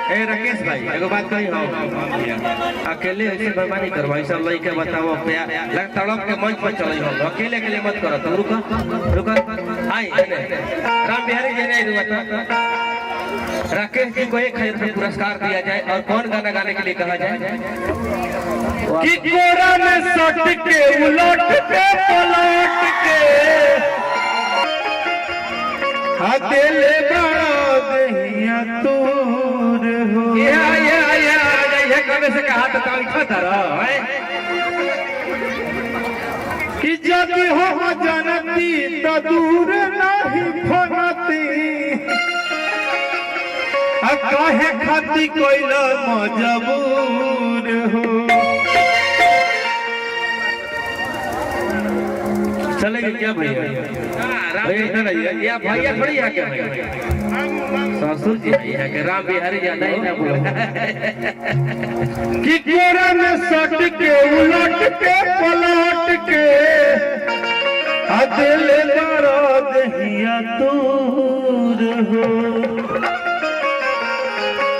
ए राकेश भाई एगो बात कही हो, अकेले ऐसे बेईमानी करवा सब लइके बताओ प्यार लग तड़प के मंच पर चले हो, अकेले अकेले मत करो तुम। रुको रुको आई राम बिहारी जी ने बता राकेश जी को 1000 रुपये पुरस्कार दिया जाए और कौन गाना गाने के लिए कहा जाए? कि कोरा में सट के उलट के पलट के हथेले बड़ा दहिया तूर हो। ये कबे से कहा तो इठा धरा है कि जब हो जनती तो दूर नहीं फनती कहे खाती कोइल मजबूर हो। चलेगी क्या भैया? भैया भैया थोड़ी है क्या ससुर जी है कि राम बिहारी ज्यादा ही ना बोलो कि कोरा में सट के उलट के पलट के दिल दर्द हिया दूर हो।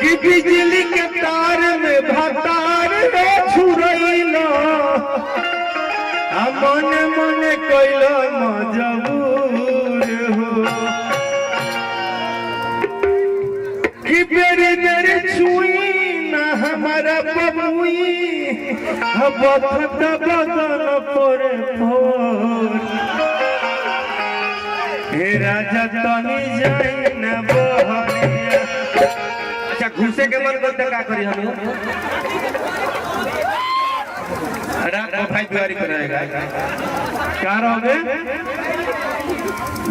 कि बिजली के तार में भतार छुरैला मन मन कैल मजबूर हो। कि बेरी बेरी छुई ना हमारा बबुई बखत बदन पर भोर। हे राजा तनी जाई ना बहरिया। अच्छा घुसे के मन करते का करी हम भाई दुआरी कराएगा क्या रहोगे?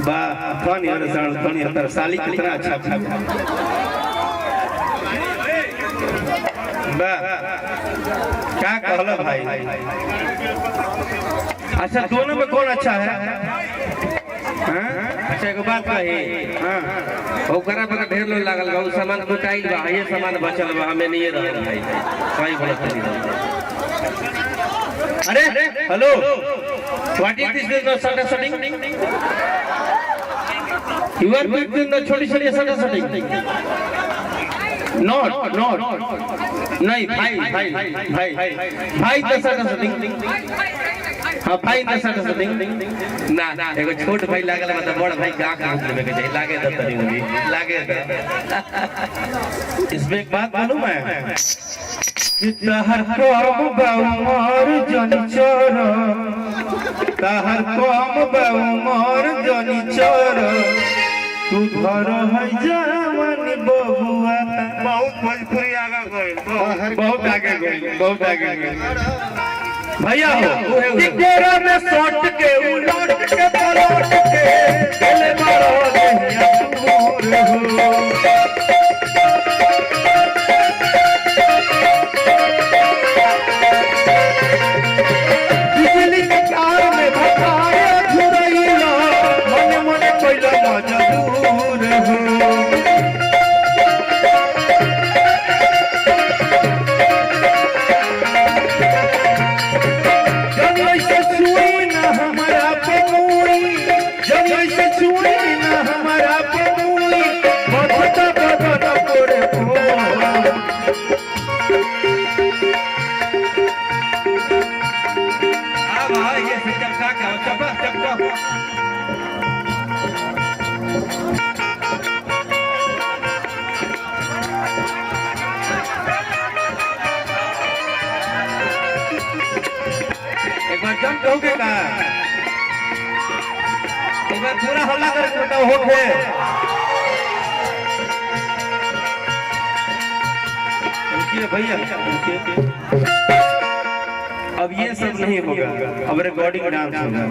वाह फनी हर साली कितना अच्छा वाह क्या कहला भाई। अच्छा दोनों में कौन अच्छा है? अच्छा एक बात कही ओकरा पर ढेर लोग लागल बा, सामान कुटाइल बा, ये सामान बचल बा, हमें नहीं रहल भाई सही बोलत। अरे hello what is this no setting you are between the छोटी छोटी सटिंग नॉट नहीं भाई द सटिंग हां भाई द सटिंग ना एगो छोट भाई लागल बा त बड़ भाई का लेवे के चाहिए लागे द तनी मुनी लागे द। इसमें एक बात मालूम है तहर कम बउमर जनिचर तहर कम बउमर जनिचर तू धर है जवानी बबुआ। बहुत भोजपुरी आगे गइल, बहुत आगे गइल भैया हो। कि कोरा में सट के उलट के पलट के दिल मारो दहिया तूर हो। एक बार जम कहोगे का एक बार पूरा हल्ला करके बताओ हो गए। भैया अब ये सब नहीं होगा, अब रिकॉर्डिंग डांस होगा।